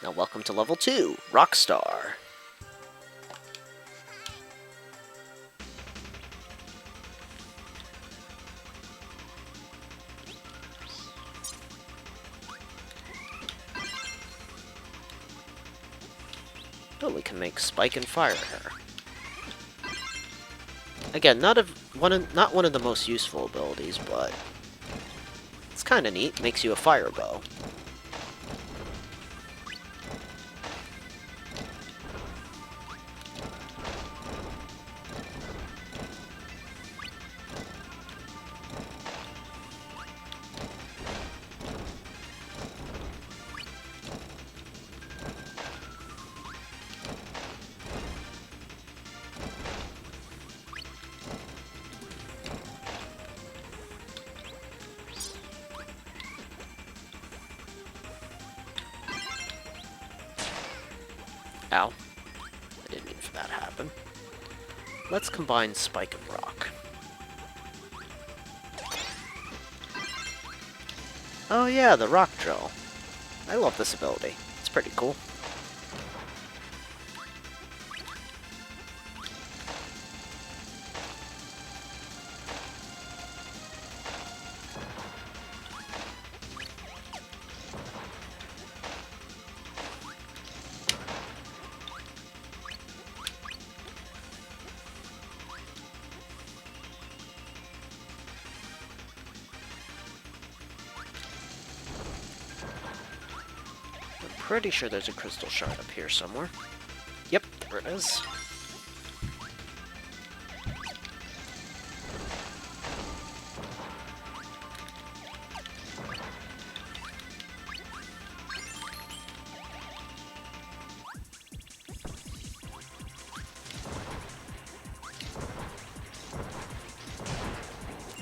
Now welcome to level 2, Rockstar. Oh, we can make Spike and Fire her. Again, not one of the most useful abilities, but it's kind of neat. Makes you a fire bow. Ow. I didn't mean for that to happen. Let's combine Spike and Rock. Oh yeah, the Rock Drill. I love this ability. It's pretty cool. Pretty sure there's a crystal shard up here somewhere. Yep, there it is.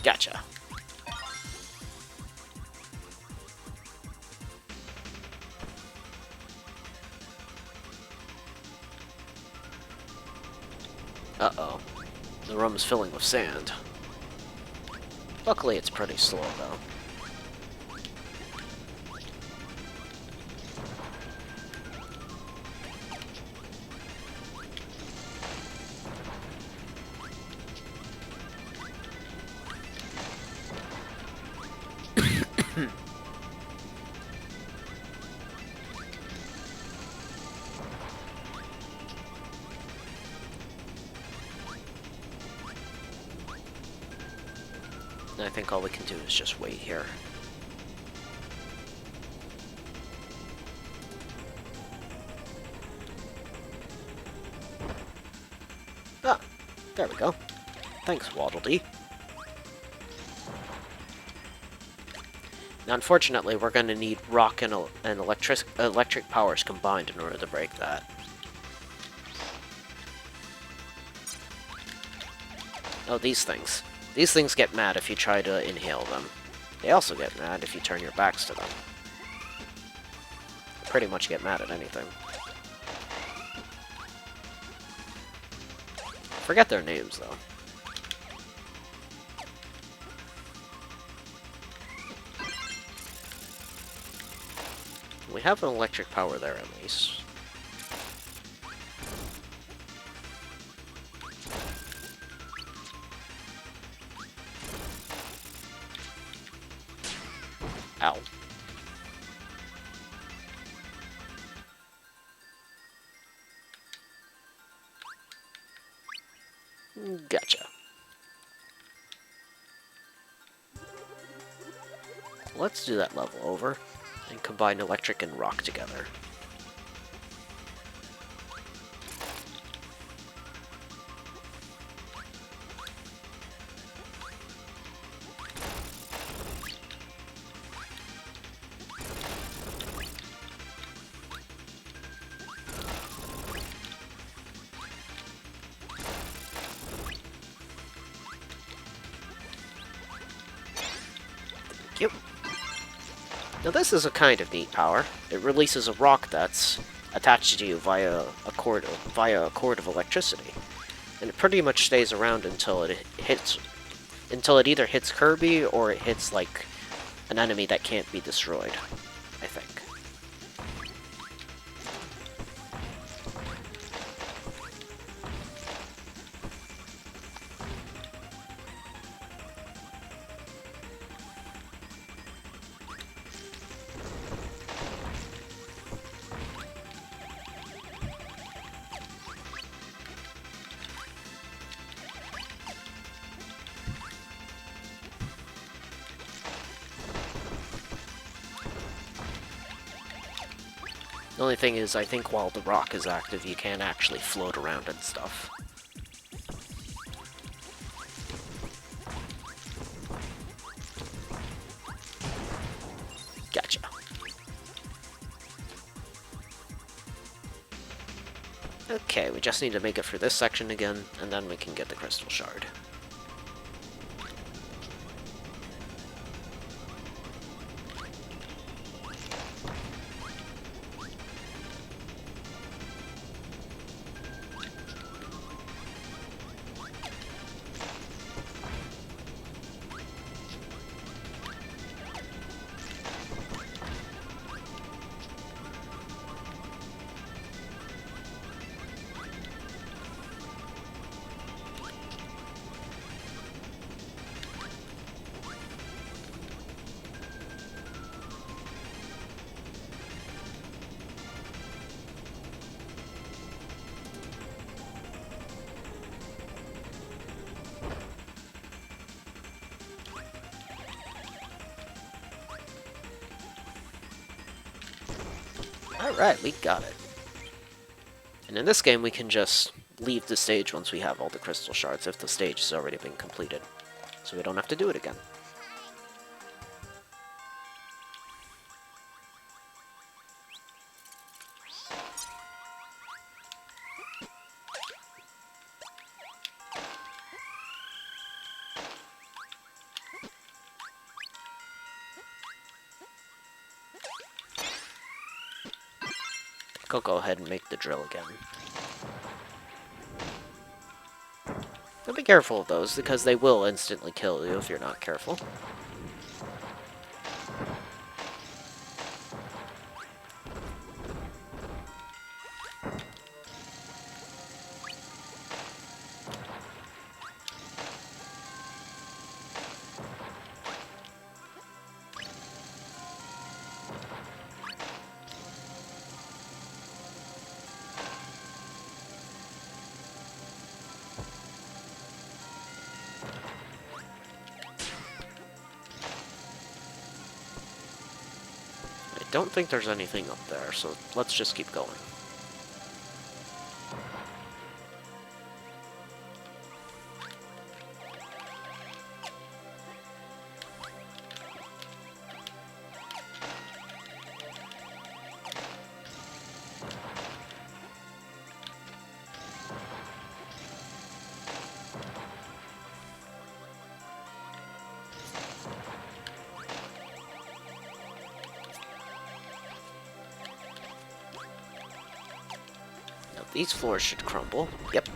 Gotcha. Uh-oh. The room is filling with sand. Luckily, it's pretty slow, though. I think all we can do is just wait here. Ah, there we go. Thanks, Waddle Dee. Now, unfortunately, we're going to need rock and electric powers combined in order to break that. Oh, these things. These things get mad if you try to inhale them. They also get mad if you turn your backs to them. They pretty much get mad at anything. Forget their names, though. We have an electric power there, at least. Ow. Gotcha. Let's do that level over and combine electric and rock together. Yep. Now this is a kind of neat power. It releases a rock that's attached to you via a cord of electricity, and it pretty much stays around until it either hits Kirby or it hits like an enemy that can't be destroyed, I think. The only thing is, I think while the rock is active, you can't actually float around and stuff. Gotcha. Okay, we just need to make it through this section again, and then we can get the crystal shard. Alright, we got it. And in this game, we can just leave the stage once we have all the crystal shards if the stage has already been completed. So we don't have to do it again. I'll go ahead and make the drill again. Now be careful of those, because they will instantly kill you if you're not careful. I don't think there's anything up there, so let's just keep going. These floors should crumble. Yep.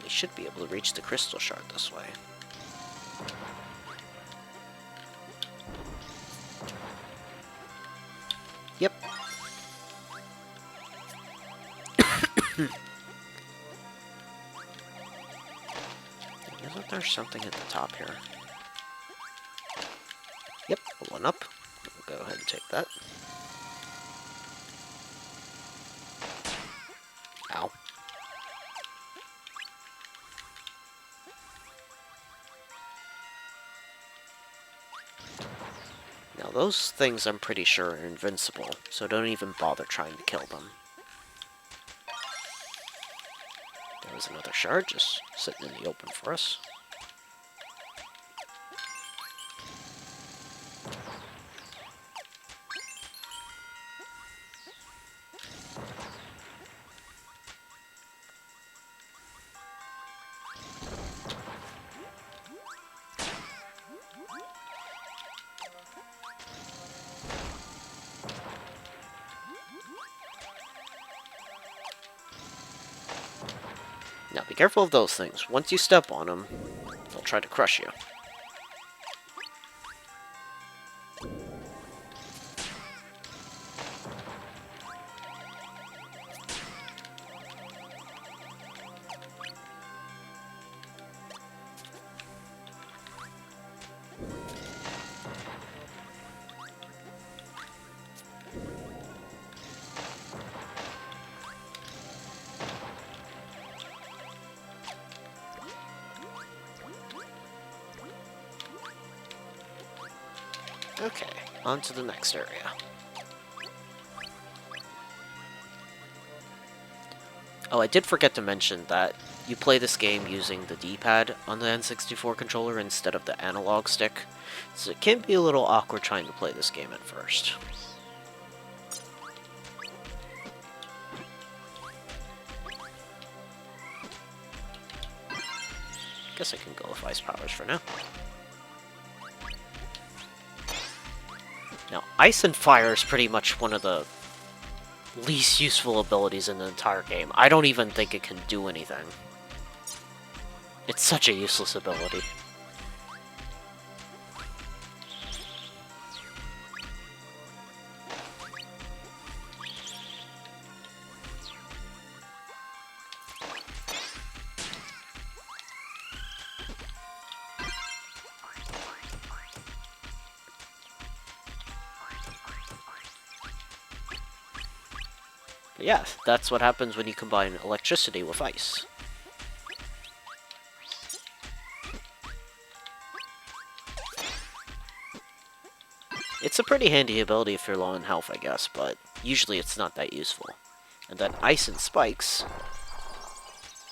We should be able to reach the crystal shard this way. Yep. Isn't there something at the top here? Yep, one up. We'll go ahead and take that. Ow. Now those things I'm pretty sure are invincible, so don't even bother trying to kill them. There was another shard just sitting in the open for us. Now be careful of those things. Once you step on them, they'll try to crush you. Okay, on to the next area. Oh, I did forget to mention that you play this game using the D-pad on the N64 controller instead of the analog stick, so it can be a little awkward trying to play this game at first. Guess I can go with Ice Powers for now. Now, Ice and Fire is pretty much one of the least useful abilities in the entire game. I don't even think it can do anything. It's such a useless ability. But yeah, that's what happens when you combine electricity with ice. It's a pretty handy ability if you're low in health, I guess, but usually it's not that useful. And then Ice and Spikes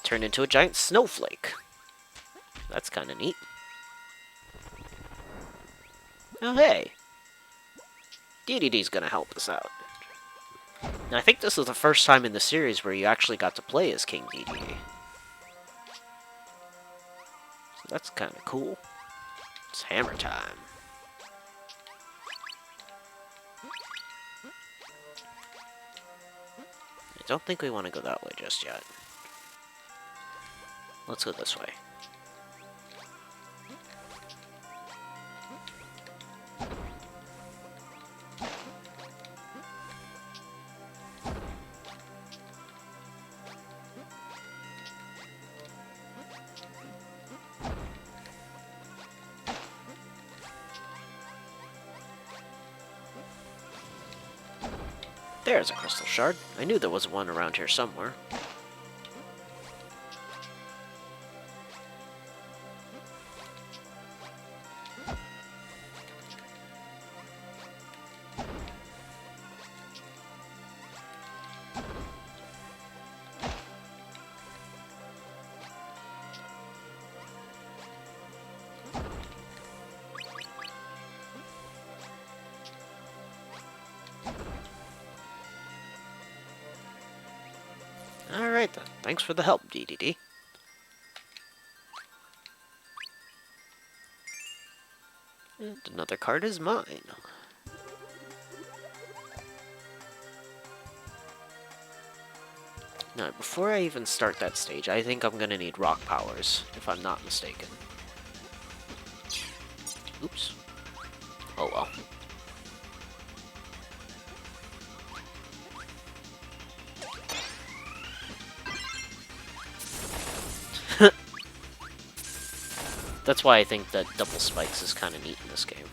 turn into a giant snowflake. That's kind of neat. Oh, hey! DDD's gonna help us out. Now, I think this is the first time in the series where you actually got to play as King DDD. So that's kind of cool. It's hammer time. I don't think we want to go that way just yet. Let's go this way. There's a crystal shard. I knew there was one around here somewhere. Alright then, thanks for the help, DDD. And another card is mine. Now, before I even start that stage, I think I'm gonna need rock powers, if I'm not mistaken. Oops. Oh well. That's why I think that double spikes is kind of neat in this game.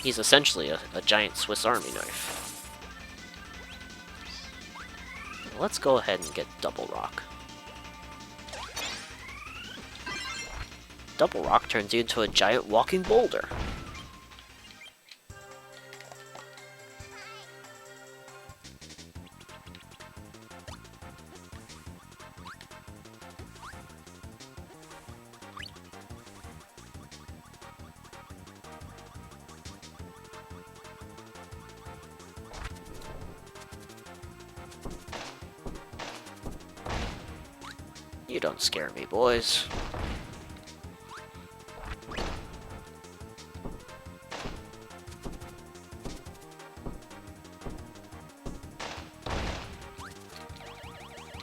He's essentially a giant Swiss Army knife. Let's go ahead and get double rock. Double rock turns you into a giant walking boulder. You don't scare me, boys.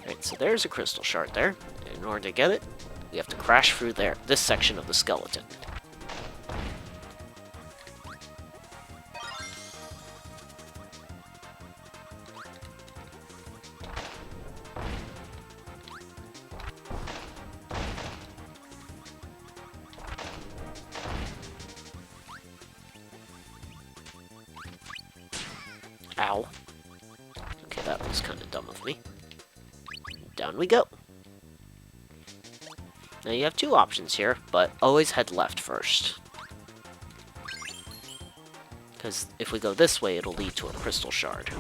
Alright, so there's a crystal shard there. In order to get it, we have to crash through this section of the skeleton. Ow. Okay, that was kind of dumb of me. Down we go. Now you have two options here, but always head left first. Because if we go this way, it'll lead to a crystal shard.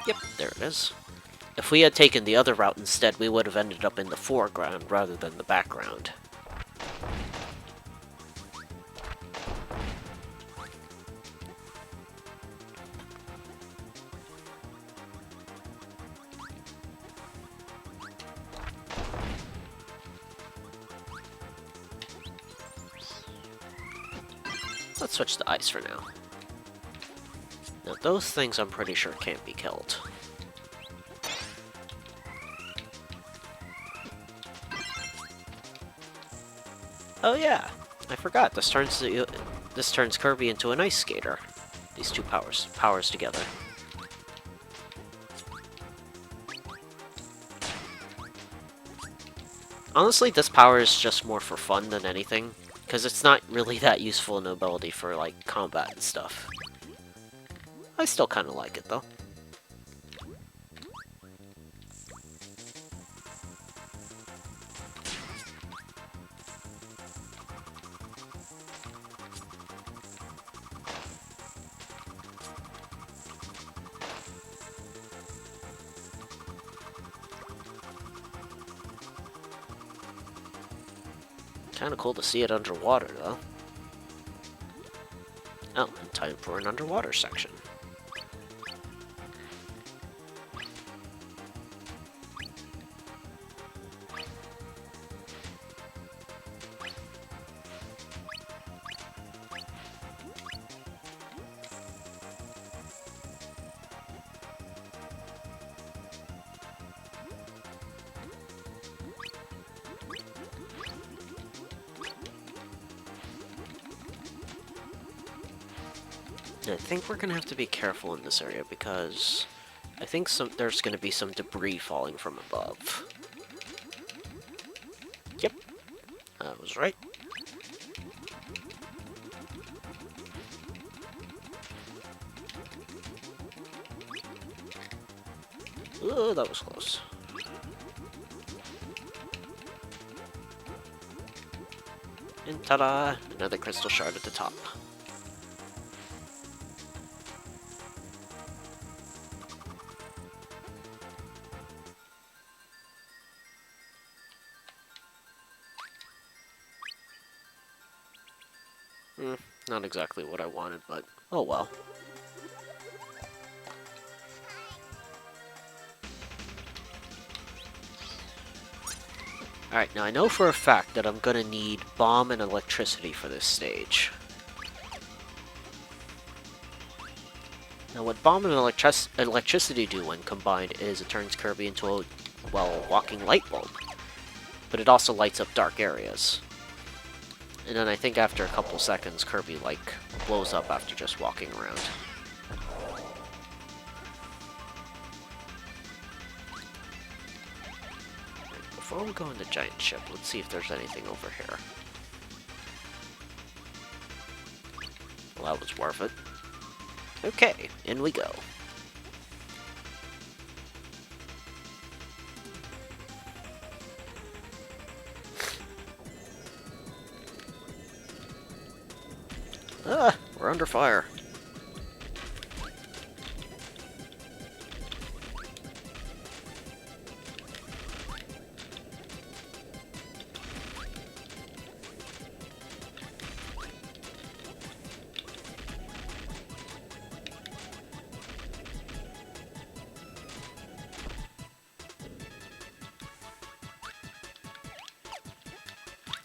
Yep, there it is. If we had taken the other route instead, we would have ended up in the foreground rather than the background. Let's switch to ice for now. Now those things I'm pretty sure can't be killed. Oh yeah, I forgot. This turns Kirby into an ice skater. These two powers together. Honestly, this power is just more for fun than anything, because it's not really that useful an ability for like combat and stuff. I still kind of like it though. Kinda cool to see it underwater, though. Oh, and time for an underwater section. I think we're gonna have to be careful in this area because I think there's gonna be some debris falling from above. Yep, I was right. Oh, that was close. And ta-da! Another crystal shard at the top. Not exactly what I wanted, but oh well. Alright, now I know for a fact that I'm gonna need bomb and electricity for this stage. Now what bomb and electricity do when combined is it turns Kirby into a, well, walking light bulb. But it also lights up dark areas. And then I think after a couple seconds, Kirby, like, blows up after just walking around. Before we go on the giant ship, let's see if there's anything over here. Well, that was worth it. Okay, in we go. Ah, we're under fire.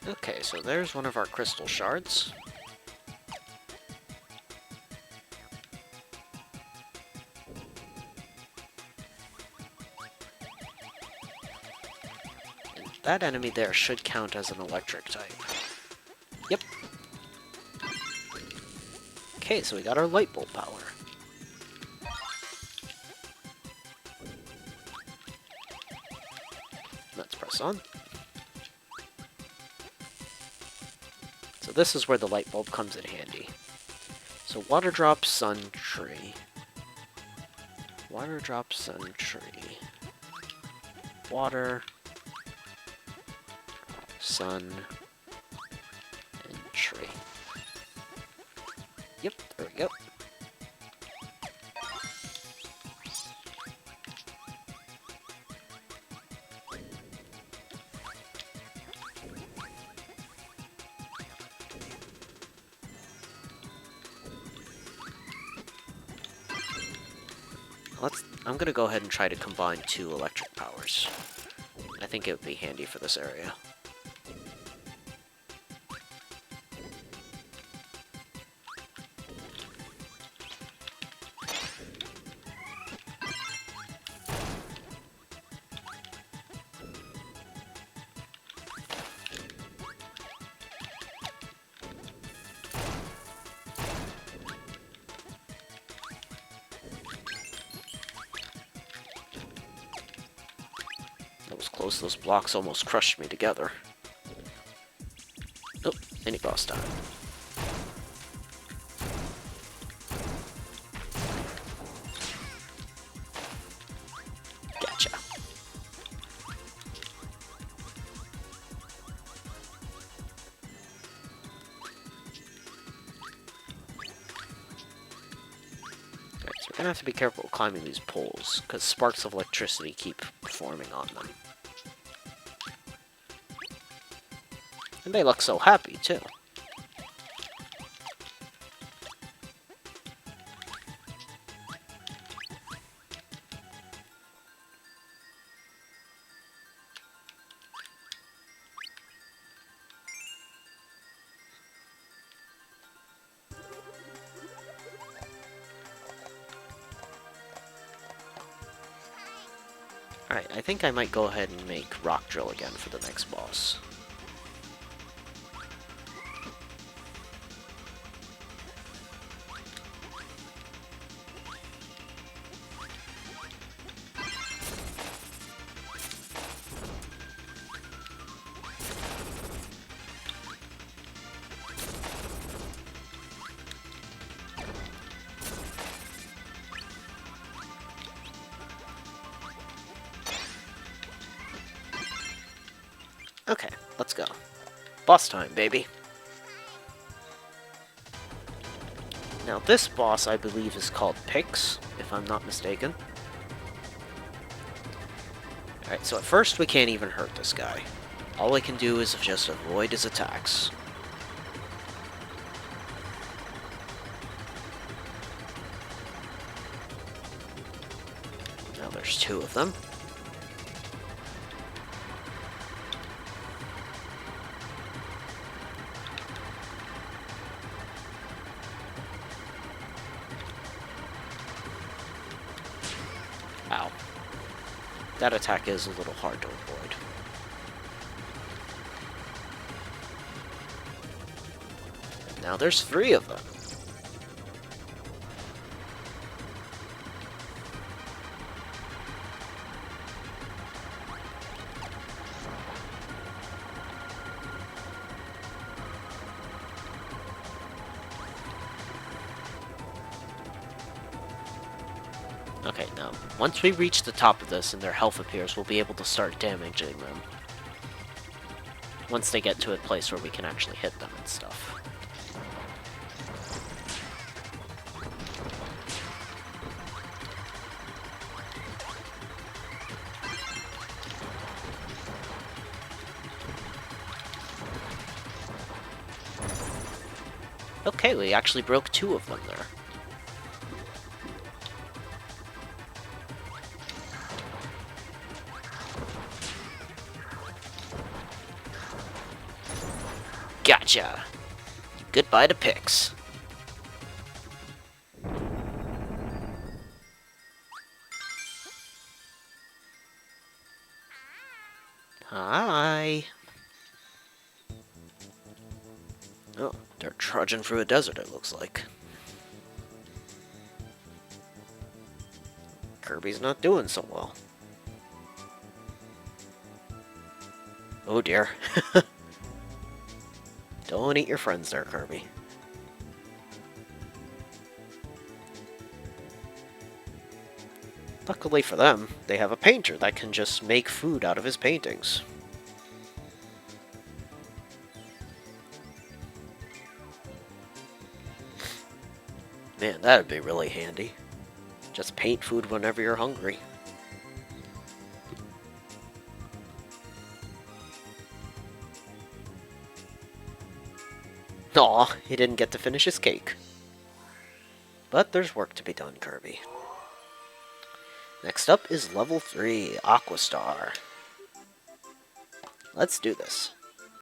Okay, so there's one of our crystal shards. And that enemy there should count as an electric type. Yep. Okay, so we got our light bulb power. Let's press on. So this is where the light bulb comes in handy. So water drop, sun, tree. Water drop sentry. Water, sun, and tree. Yep, there we go. I'm gonna go ahead and try to combine 2 electric powers. I think it would be handy for this area. That was close. Those blocks almost crushed me together. Oh, mini boss time. Gotcha. Alright, so we're gonna have to be careful climbing these poles, because sparks of electricity keep forming on them. And they look so happy, too. Alright, I think I might go ahead and make Rock Drill again for the next boss. Okay, let's go. Boss time, baby. Now this boss, I believe, is called Pix, if I'm not mistaken. Alright, so at first we can't even hurt this guy. All I can do is just avoid his attacks. Now there's 2 of them. Ow. That attack is a little hard to avoid. Now there's 3 of them. Okay, now, once we reach the top of this and their health appears, we'll be able to start damaging them. Once they get to a place where we can actually hit them and stuff. Okay, we actually broke 2 of them there. Gotcha! Goodbye to Pix. Hi! Oh, they're trudging through a desert, it looks like. Kirby's not doing so well. Oh dear. Don't eat your friends there, Kirby. Luckily for them, they have a painter that can just make food out of his paintings. Man, that'd be really handy. Just paint food whenever you're hungry. Aw, he didn't get to finish his cake. But there's work to be done, Kirby. Next up is level 3, Aquastar. Let's do this.